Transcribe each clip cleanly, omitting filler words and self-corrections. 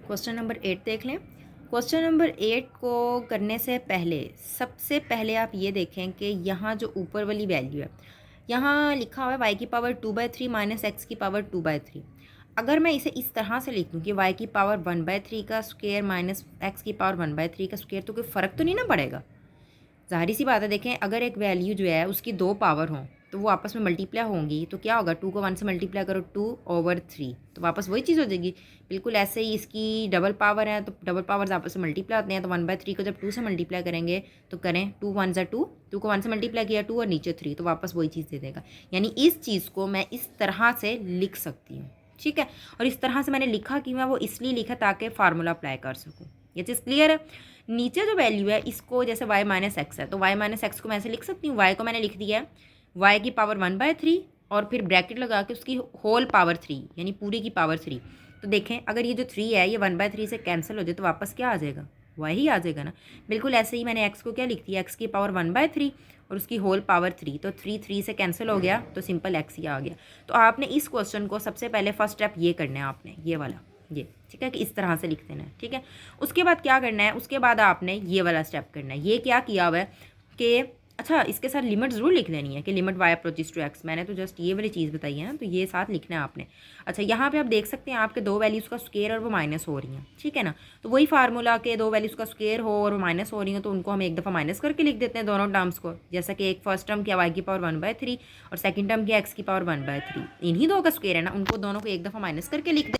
Question number 8 देख लें। Question number 8 को करने से पहले सबसे पहले आप ये देखें कि यहाँ जो ऊपर वाली वैल्यू है, यहाँ लिखा हुआ है y की पावर 2/3 माइनस एक्स की पावर 2/3। अगर मैं इसे इस तरह से लिख दूँ कि y की पावर 1/3 का स्क्वायर माइनस एक्स की पावर 1/3 का स्क्वायर, तो कोई फ़र्क तो नहीं ना पड़ेगा। ज़ाहिर सी बात है, देखें अगर एक वैल्यू जो है उसकी दो पावर हों तो वो आपस में मल्टीप्लाई होंगी, तो क्या होगा, 2 को 1 से मल्टीप्लाई करो 2/3, तो वापस वही चीज़ हो जाएगी। बिल्कुल ऐसे ही इसकी डबल पावर है तो डबल पावर्स आपस में मल्टीप्लाई होते हैं, तो 1/3 को जब 2 से मल्टीप्लाई करेंगे तो करें 2 1 ज़ा 2, 2 को 1 से मल्टीप्लाई किया 2 और नीचे 3, तो वापस वही चीज़ दे देगा। यानी इस चीज़ को मैं इस तरह से लिख सकती हूँ, ठीक है। और इस तरह से मैंने लिखा कि मैं वो इसलिए लिखा ताकि फार्मूला अप्लाई कर सकूँ। ये चीज़ क्लियर है। नीचे जो वैल्यू है इसको, जैसे y माइनस एक्स है तो y माइनस एक्स को मैं ऐसे लिख सकती हूँ, y को मैंने लिख दिया है y की पावर 1/3 और फिर ब्रैकेट लगा के उसकी होल पावर 3 यानी पूरी की पावर 3। तो देखें अगर ये जो 3 है ये 1/3 से कैंसिल हो जाए तो वापस क्या आ जाएगा, y ही आ जाएगा ना। बिल्कुल ऐसे ही मैंने x को क्या लिख दिया, x की पावर 1/3 और उसकी होल पावर 3, तो 3 से कैंसिल हो गया तो सिंपल x ही आ गया। तो आपने इस क्वेश्चन को सबसे पहले फर्स्ट स्टेप ये करना है आपने, ये वाला, ये ठीक है कि इस तरह से लिख देना है, ठीक है। उसके बाद क्या करना है, उसके बाद आपने ये वाला स्टेप करना है। ये क्या किया हुआ है कि अच्छा इसके साथ लिमिट ज़रूर लिख लेनी है कि limit y approaches to x, मैंने तो जस्ट ये वाली चीज़ बताई है ना, तो ये साथ लिखना है आपने। अच्छा यहाँ पे आप देख सकते हैं आपके दो वैल्यूज़ का स्क्वायर और वो माइनस हो रही हैं, ठीक है ना। तो वही फार्मूला के दो वैल्यूज़ का स्क्वायर हो और वो माइनस हो रही हो तो उनको हम एक दफ़ा माइनस करके लिख देते हैं दोनों टर्म्स को। जैसा कि एक फर्स्ट टर्म किया y की पावर 1/3 और सेकेंड टर्म किया x की पावर 1/3, इन्हीं दो का स्क्वायर है ना, उनको दोनों को एक दफ़ा माइनस करके लिख दे,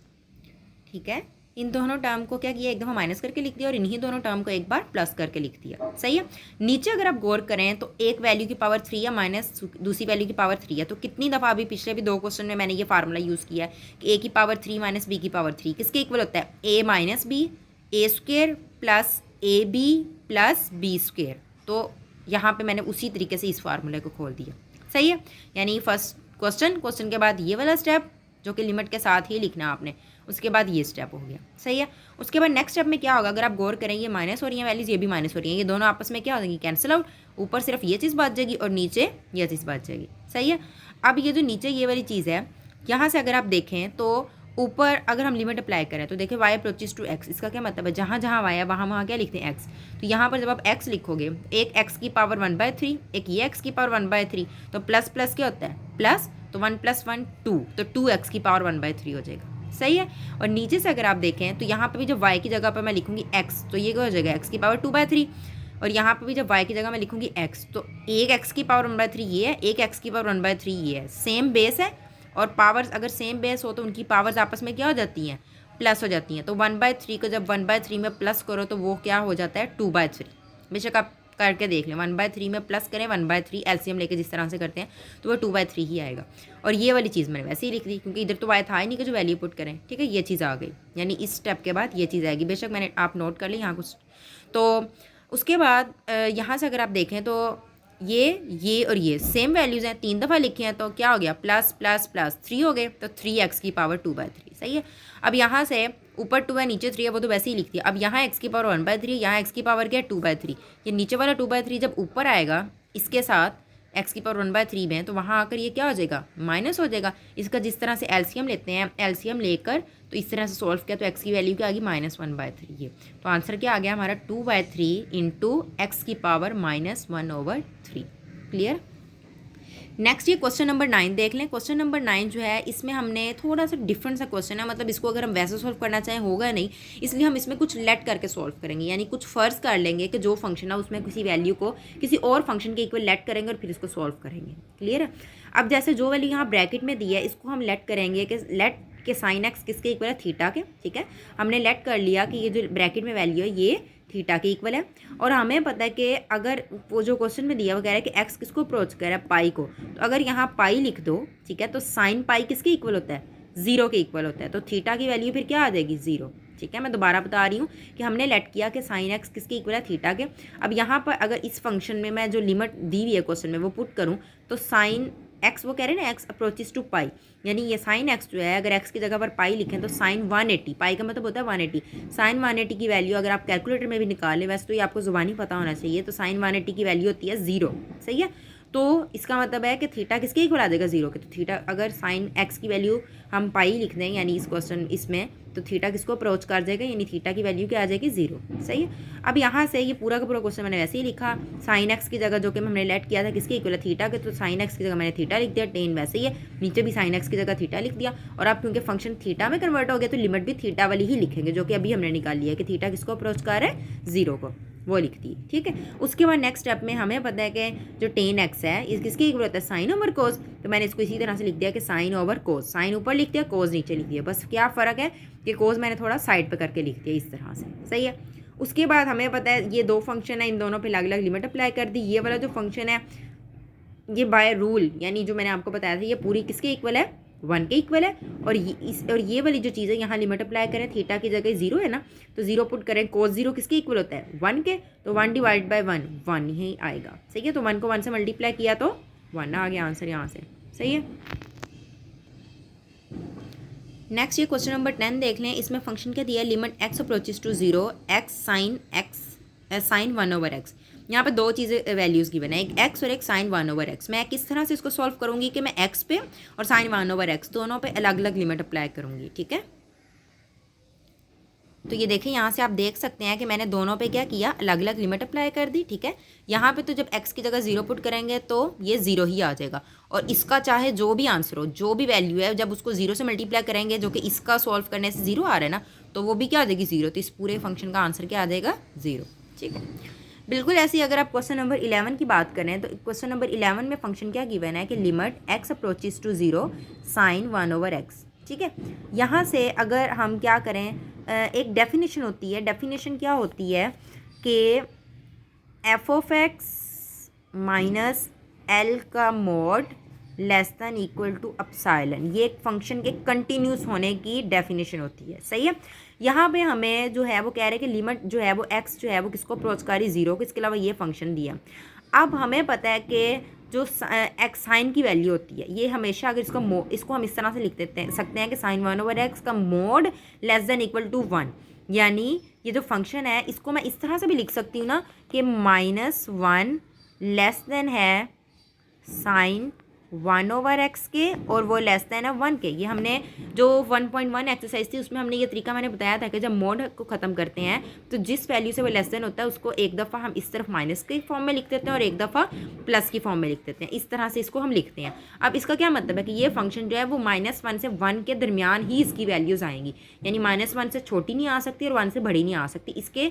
ठीक है। इन दोनों टर्म को क्या किया, एक दफ़ा माइनस करके लिख दिया और इन्हीं दोनों टर्म को एक बार प्लस करके लिख दिया, सही है। नीचे अगर आप गौर करें तो एक वैल्यू की पावर 3 या माइनस दूसरी वैल्यू की पावर 3 है, तो कितनी दफ़ा अभी पिछले भी दो क्वेश्चन में मैंने ये फार्मूला यूज़ किया है कि a की पावर 3 माइनस b की पावर 3 किसके इक्वल होता है, a minus b, a square plus a b plus b square. तो यहाँ पर मैंने उसी तरीके से इस फार्मूले को खोल दिया, सही है। यानी फर्स्ट क्वेश्चन के बाद ये वाला स्टेप जो कि लिमिट के साथ ही लिखना आपने, उसके बाद ये स्टेप हो गया, सही है। उसके बाद नेक्स्ट स्टेप में क्या होगा, अगर आप गौर करें ये माइनस हो रही है वैल्यूज, ये भी माइनस हो रही है, ये दोनों आपस में क्या हो जाएंगी, कैंसिल आउट। ऊपर सिर्फ ये चीज़ बच जाएगी और नीचे ये चीज़ बच जाएगी, सही है। अब ये जो नीचे ये वाली चीज़ है, यहाँ से अगर आप देखें तो ऊपर अगर हम लिमिट अप्लाई करें तो देखिए y अप्रोचेस टू x, इसका क्या मतलब है, जहाँ जहाँ y है वहाँ वहाँ क्या लिखते हैं x। तो यहाँ पर जब आप x लिखोगे, एक x की पावर 1/3 एक ये x की पावर 1/3, तो प्लस प्लस क्या होता है प्लस, तो 1 + 1 2, तो 2x की पावर 1/3 हो जाएगा, सही है। और नीचे से अगर आप देखें तो यहाँ पर भी जब y की जगह पर मैं लिखूंगी x तो ये क्या हो जाएगा, x की पावर 2/3, और यहाँ पर भी जब y की जगह मैं लिखूंगी x तो एक x की पावर 1/3 ये है, एक x की पावर 1/3 ये है, सेम बेस है और पावर्स अगर सेम बेस हो तो उनकी पावर्स आपस में क्या हो जाती हैं, प्लस हो जाती हैं। तो 1/3 को जब 1/3 में प्लस करो तो वो क्या हो जाता है 2/3। बेशक आप करके देख लें, 1/3 में प्लस करें 1/3 एलसीएम लेके जिस तरह से करते हैं तो वो 2/3 ही आएगा। और ये वाली चीज़ मैंने वैसे ही लिख दी क्योंकि इधर तो y था ही नहीं कि जो वैल्यू पुट करें, ठीक है। ये चीज़ आ गई, यानी इस स्टेप के बाद ये चीज़ आएगी। बेशक मैंने आप नोट कर ली यहाँ कुछ। तो उसके बाद यहाँ से अगर आप देखें तो ये और ये सेम वैल्यूज़ हैं, 3 दफ़ा लिखे हैं तो क्या हो गया, प्लस प्लस प्लस 3 हो गए, तो 3x की पावर 2/3, सही है। अब यहाँ से ऊपर 2 है नीचे 3 है, वो तो वैसे ही लिख दिया। अब यहाँ x की पावर 1/3, यहाँ x की पावर क्या है 2/3, ये नीचे वाला 2/3 जब ऊपर आएगा इसके साथ x की पावर 1/3 में, तो वहाँ आकर ये क्या हो जाएगा, माइनस हो जाएगा। इसका जिस तरह से एलसीएम लेते हैं, एलसीएम लेकर तो इस तरह से सॉल्व किया तो x की वैल्यू क्या आ गई, -1/3। ये तो आंसर क्या आ गया हमारा 2/3 इंटू x की पावर -1/3। क्लियर। नेक्स्ट ये क्वेश्चन नंबर 9 देख लें। क्वेश्चन नंबर 9 जो है इसमें हमने थोड़ा सा डिफरेंट सा क्वेश्चन है, मतलब इसको अगर हम वैसे सॉल्व करना चाहें होगा नहीं, इसलिए हम इसमें कुछ लेट करके सॉल्व करेंगे। यानी कुछ फ़र्ज़ कर लेंगे कि जो फंक्शन है उसमें किसी वैल्यू को किसी और फंक्शन के इक्वल लेट करेंगे और फिर इसको सॉल्व करेंगे। क्लियर है। अब जैसे जो वैल्यू यहाँ ब्रैकेट में दी है इसको हम लेट करेंगे कि लेट के साइन एक्स किसके इक्वल है, थीटा के, ठीक है। हमने लेट कर लिया कि ये जो ब्रैकेट में वैल्यू है ये थीटा के इक्वल है। और हमें पता है कि अगर वो जो क्वेश्चन में दिया वो कह रहा है कि एक्स किसको अप्रोच कर रहा है, पाई को, तो अगर यहाँ पाई लिख दो, ठीक है, तो साइन पाई किसके इक्वल होता है, 0 के इक्वल होता है। तो थीटा की वैल्यू फिर क्या आ जाएगी, 0, ठीक है। मैं दोबारा बता रही हूँ कि हमने लेट किया कि साइन एक्स किसके इक्वल है, थीटा के। अब यहाँ पर अगर इस फंक्शन में मैं जो लिमिट दी हुई है क्वेश्चन में वो पुट करूँ तो साइन एक्स, वो कह रहे हैं ना एक्स अप्रोचेस टू पाई, यानी ये साइन एक्स जो है अगर एक्स की जगह पर पाई लिखें तो साइन 180, पाई का मतलब होता है 180, साइन 180 की वैल्यू अगर आप कैलकुलेटर में भी निकालें, वैसे तो ये आपको ज़ुबानी पता होना चाहिए, तो साइन 180 की वैल्यू होती है 0, सही है। तो इसका मतलब है कि थीटा किसके इक्वल आ जाएगा, 0 के। तो थीटा अगर साइन एक्स की वैल्यू हम पाई लिख दें यानी इस क्वेश्चन इसमें, तो थीटा किसको अप्रोच कर जाएगा, यानी थीटा की वैल्यू क्या आ जाएगी, 0। सही है। अब यहाँ से ये पूरा का पूरा क्वेश्चन मैंने वैसे ही लिखा, साइन एक्स की जगह जो कि हमने लेट किया था किसके इक्वल है, थीटा के, तो साइन एक्स की जगह मैंने थीटा लिख दिया, टेन वैसे ही है, नीचे भी साइन एक्स की जगह थीटा लिख दिया। और अब क्योंकि फंक्शन थीटा में कन्वर्ट हो गया तो लिमिट भी थीटा वाली ही लिखेंगे जो कि अभी हमने निकाल लिया है कि थीटा किसको अप्रोच कर रहा है, 0 को, वो लिख दी। ठीक है। उसके बाद नेक्स्ट स्टेप में हमें पता है कि जो टेन एक्स है इस किसके इक्वल होता है, साइन ओवर कोस। तो मैंने इसको इसी तरह से लिख दिया कि साइन ओवर कोस, साइन ऊपर लिख दिया, कोस नीचे लिख दिया। बस क्या फ़र्क है कि कोस मैंने थोड़ा साइड पे करके लिख दिया इस तरह से। सही है। उसके बाद हमें पता है ये दो फंक्शन है, इन दोनों पे अलग अलग लिमिट अप्लाई कर दी। ये वाला जो फंक्शन है ये बाय रूल यानी जो मैंने आपको बताया था ये पूरी किसके इक्वल है, 1 के इक्वल है। और ये वाली जो चीज़ है यहाँ लिमिट अप्लाई करें, थीटा की जगह 0 है ना, तो 0 पुट करें, कोस 0 किसके इक्वल होता है, 1 के, तो 1 डिवाइड बाय 1 1 ही आएगा। सही है। तो 1 को 1 से मल्टीप्लाई किया तो 1 आ गया आंसर यहाँ से। सही है। नेक्स्ट ये क्वेश्चन नंबर 10 देख लें। इसमें फंक्शन क्या दिया है, limit x approaches to 0 x sine 1 over x. यहाँ पे दो चीज़ें वैल्यूज़ गिवन है, एक एक्स और एक साइन 1 ओवर एक्स। मैं किस तरह से इसको सॉल्व करूँगी कि मैं एक्स पे और साइन 1 ओवर एक्स दोनों पे अलग अलग लिमिट अप्लाई करूँगी। ठीक है। तो ये देखें यहाँ से आप देख सकते हैं कि मैंने दोनों पे क्या किया, अलग अलग लिमिट अप्लाई कर दी। ठीक है। यहाँ पे तो जब x की जगह 0 पुट करेंगे तो ये 0 ही आ जाएगा, और इसका चाहे जो भी आंसर हो, जो भी वैल्यू है, जब उसको 0 से मल्टीप्लाई करेंगे जो कि इसका सॉल्व करने से 0 आ रहा है ना, तो वो भी क्या आ जाएगी, 0। तो इस पूरे फंक्शन का आंसर क्या आ जाएगा, 0। ठीक है। बिल्कुल ऐसे ही अगर आप क्वेश्चन नंबर 11 की बात करें तो क्वेश्चन नंबर 11 में फंक्शन क्या गिवन है कि limit x approaches to 0 sine 1 over x. ठीक है। यहाँ से अगर हम क्या करें, एक डेफिनेशन होती है, डेफिनेशन क्या होती है कि F of X minus L का mod less than equal to epsilon, ये एक फंक्शन के कंटिन्यूस होने की डेफिनेशन होती है। सही है। यहाँ पे हमें जो है वो कह रहे हैं कि लिमिट जो है वो एक्स जो है वो किसको अप्रोच कर रही, 0 को, इसके अलावा ये फंक्शन दिया। अब हमें पता है कि जो एक्स साइन की वैल्यू होती है ये हमेशा, अगर इसको हम इस तरह से लिख सकते हैं कि साइन 1 ओवर एक्स का mod less than equal to 1, यानी ये जो फंक्शन है इसको मैं इस तरह से भी लिख सकती हूँ ना कि -1 लेस देन है साइन 1 ओवर एक्स के और वो लेस देन है 1 के। ये हमने जो 1.1 एक्सरसाइज थी उसमें हमने ये तरीका मैंने बताया था कि जब मोड को ख़त्म करते हैं तो जिस वैल्यू से वो लेस देन होता है उसको एक दफ़ा हम इस तरफ माइनस के फॉर्म में लिख देते हैं और एक दफ़ा प्लस की फॉर्म में लिख देते हैं। इस तरह से इसको हम लिखते हैं। अब इसका क्या मतलब है कि ये फंक्शन जो है वो -1 से 1 के दरमियान ही इसकी वैल्यूज़ आएंगी, यानी -1 से छोटी नहीं आ सकती और 1 से बड़ी नहीं आ सकती, इसके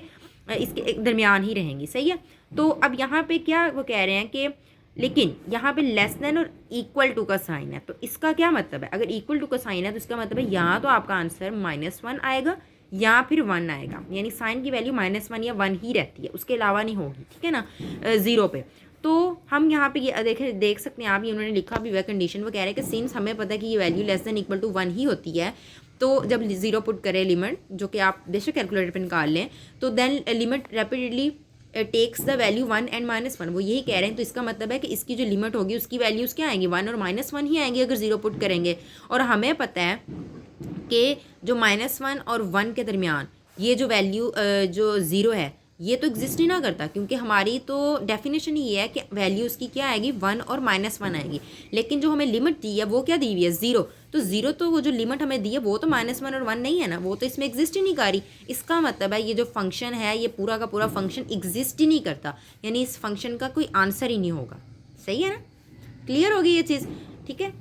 दरमियान ही रहेंगी। सही है। तो अब यहाँ पे क्या वो कह रहे हैं कि लेकिन यहाँ पे लेस देन और इक्वल टू का साइन है, तो इसका क्या मतलब है, अगर इक्वल टू का साइन है तो इसका मतलब है यहाँ तो आपका आंसर -1 आएगा या फिर 1 आएगा, यानी साइन की वैल्यू -1 या 1 ही रहती है, उसके अलावा नहीं होगी। ठीक है ना, 0 पे। तो हम यहाँ पे ये देख सकते हैं आप, ये उन्होंने लिखा भी हुआ कंडीशन, वो कह रहे हैं कि सिंस हमें पता है कि ये value less than equal to 1 ही होती है, तो जब 0 पुट करें लिमिट, जो कि आप बेशक कैलकुलेटर पर निकाल लें, तो then limit rapidly takes the value 1 and -1, वो यही कह रहे हैं। तो इसका मतलब है कि इसकी जो लिमिट होगी उसकी वैल्यूज़ क्या आएंगी, 1 और -1 ही आएंगी अगर 0 पुट करेंगे। और हमें पता है कि जो -1 और 1 के दरमियान ये जो वैल्यू जो 0 है ये तो एग्जिस्ट ही ना करता, क्योंकि हमारी तो डेफिनेशन ही है कि वैल्यूज़ की क्या आएगी, 1 और -1 आएगी। लेकिन जो हमें लिमिट दी है वो क्या दी हुई है, 0। तो 0 तो वो जो लिमिट हमें दी है वो तो -1 और 1 नहीं है ना, वो तो इसमें एग्जिस्ट ही नहीं कर रही। इसका मतलब है ये जो फंक्शन है ये पूरा का पूरा फंक्शन एग्जिस्ट ही नहीं करता, यानी इस फंक्शन का कोई आंसर ही नहीं होगा। सही है ना, क्लियर होगी ये चीज़। ठीक है।